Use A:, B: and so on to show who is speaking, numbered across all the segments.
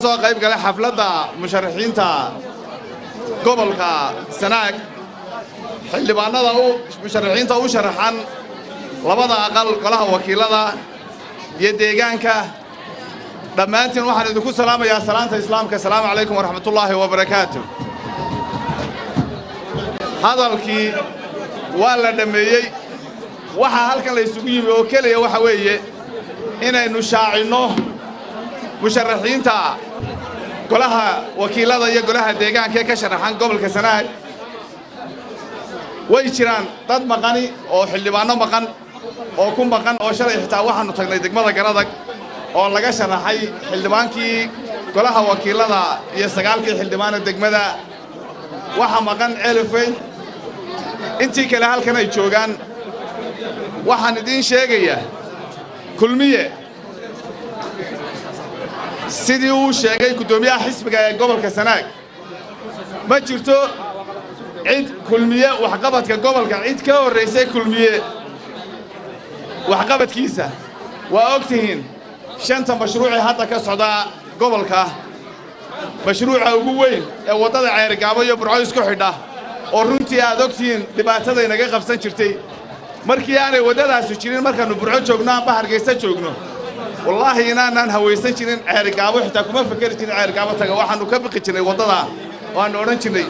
A: soo qayb galay xafladda musharaxiinta gobolka Sanaag xildhibaanada musharaxiinta u sharaxan labada aqal golaha wakiilada iyo deegaanka dhammaantiin waxaan idinku salaamayaa salaanta islaamka assalaamu calaykum waraxmatullaahi wabarakaatuh hadalkii waa la dhameeyey waxa halkan la isugu yimi oo kaliya waxa weeye inaynu shaacino musharaxiinta golaha wakiilada iyo golaha deegaanka ee ka sharaxan gobolka Sanaag way jiraan dad maqani oo xildhibaano maqan oo ku maqan oo shalay xitaa waxaanu tagnay degmada Garadag oo laga sharaxay xildhibaankii golaha wakiilada iyo sagaalkii xildhibaano degmada waxa maqan Elfeyn intii kale halkan ay joogaan waxaan idin sheegayaa kulmiye sidii uu sheegay gudoomiyaha xisbiga ee gobolka Sanaag ma jirto cid kulmiye waxqabadka gobolka cid ka horeysay kulmiye waxqabadkiisa waa ogtihiin shanta mashruuc ee hadda ka socda gobolka mashruuca ugu weyn ee wadada Ceergaabo iyo Burco isku xidha oo runtii aad ogtihiin dhibaatada inaga qabsan jirtay markii aanay wadadaas jirin markaanu Burco joogno ama Hargeysa joogno wallahi inaan haweysan jirin Ceergaabo xitaa kuma fakari jirin Ceergaabo taga waxaanu ka baqi jirnay wadada waan oran jirnay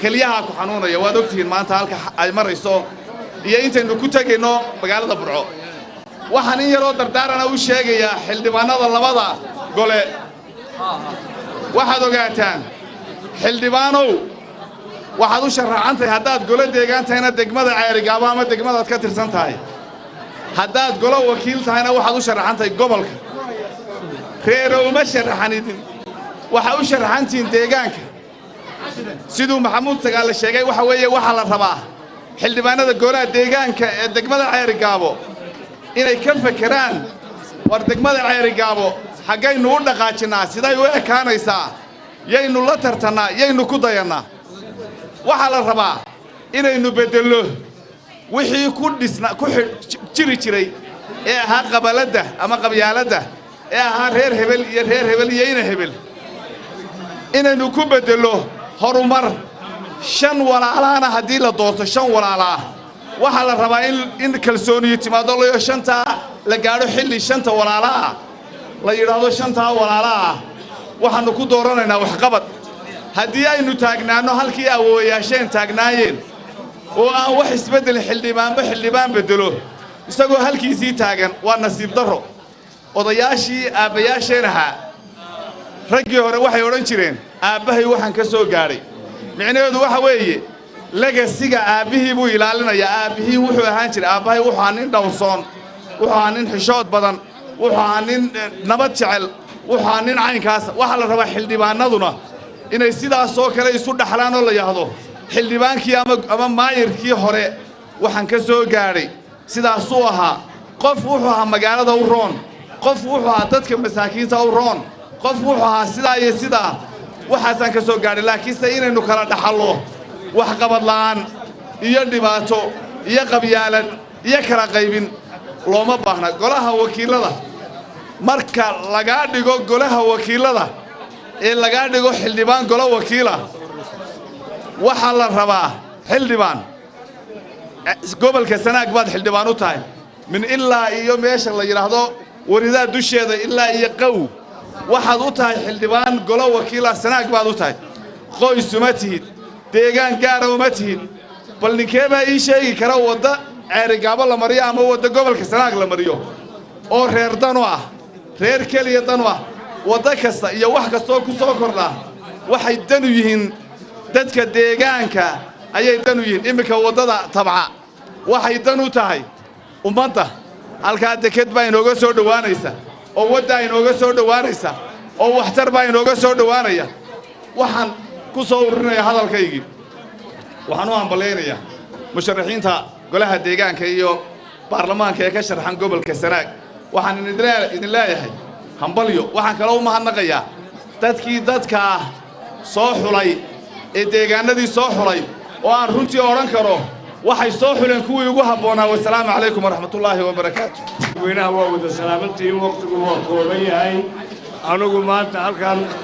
A: kaliyaha ku xanuunaya waad ogtihiin maanta halka ay marayso iyo intaynu ku tagayno magaalada Burco waxaan in yaroo dardaarana u sheegaya xildhibaanada labada gole waxaad ogaataan xildhibaanow waxaad u sharaxantay haddaad gole deegaantayna degmada Ceergaabo ama degmadaad ka tirsan tahay haddaad golo wakiil tahayna waxaad u sharaxantay gobolka reero uma sharaxanidin waxa u sharaxantiin deegaanka sidoo Maxamuud Sagaal sheegay waxa weeye waxa la rabaa xildhibaanada golaha deegaanka ee degmada Ceergaabo inay ka fakaraan war degmada Ceergaabo xagaynu u dhaqaajinaa siday u ekaanaysaa yaynu la tartanaa yaynu ku dayanaa waxa la rabaa inaynu bedelo wixii ku dhisna ku jiri jiray ee ahaa qabalada ama qabyaalada ee ahaa reer hebel iyo ina hebel inaynu ku bedelo horumar shan walaalaana hadii la doorto shan walaalaa waxa la rabaa in kalsooniyo timaado loo shanta la gaaro xilli shanta walaalaa la yiraahdo shanta walaalaa waxaanu ku dooranaynaa wax qabad hadii aynu taagnaano halkii awooyaasheen taagnaayeen oo aan wax isbedel xildhibaan bedelo isagoo halkiisii taagan waa nasiib daro odayaashii aabayaasheenaha raggii hore waxay oran jireen aabahay waxaan ka soo gaaray micnaheedu waxa weeye legacy-ga aabihii buu ilaalinayaa aabihii wuxuu ahaan jiray aabahay wuxuu ahaa nin dhowrsoon wuxuu ahaa nin xishood badan wuxuu ahaa nin nabad jecel wuxuu ahaa nin caynkaas waxa la rabaa xildhibaanaduna inay sidaas oo kale isu dhaxlaan oo la yiraahdo xildhibaankii ama maayirkii hore waxaan ka soo gaaray sidaas uu ahaa qof wuxuu ahaa magaalada u roon qof wuxuu ahaa dadka masaakiinta u roon qof wuxuu ahaa sidaa iyo sidaa waxaasan ka soo gaaray laakiinse inaynu kala dhaxalo wax qabad la'aan iyo dhibaato iyo qabyaalad iyo kala qaybin looma baahna golaha wakiilada marka laga dhigo golaha wakiilada ee laga dhigo xildhibaan golo wakiila waxa la rabaa xildhibaan gobolka Sanaag baad xildhibaan u tahay min ilaa iyo meesha la yiraahdo waridaa dusheeda ilaa iyo qaw waxaad u tahay xildhibaan golo wakiila Sanaag baad u tahay qoys uma tihid deegaan gaar ah uma tihid bal ninkeeba ii sheegi kara wada Ceergaabo la mariyo ama wada gobolka Sanaag la mariyo oo reer dan ah reer kaliya dan ah wada kasta iyo wax kasta oo ku soo kordha waxay dan u yihiin dadka deegaanka ayay dan u yihiin imika wadada tabca waxay dan u tahay ummadda halka deked baa inooga soo dhawaanaysa oo wada inooga soo dhawaanaysa oo waxtar baa inooga soo dhawaanaya waxaan ku soo ururinaya hadalkaygii waxaan u ambaleynayaa musharaxiinta golaha deegaanka iyo baarlamaanka ee ka sharaxan gobolka Sanaag waxaan idin leeyahay hambalyo waxaan kala u mahadnaqayaa dadka soo xulay ee deegaanadii soo xulay oo aan runtii oran karo waxay soo xuleen kuwii ugu haboonaa wassalaamu calaykum waraxmatullaahi wabarakaatuh
B: weynaha waa wada salaamantii waqtigu waa kooban yahay anigu maanta halkan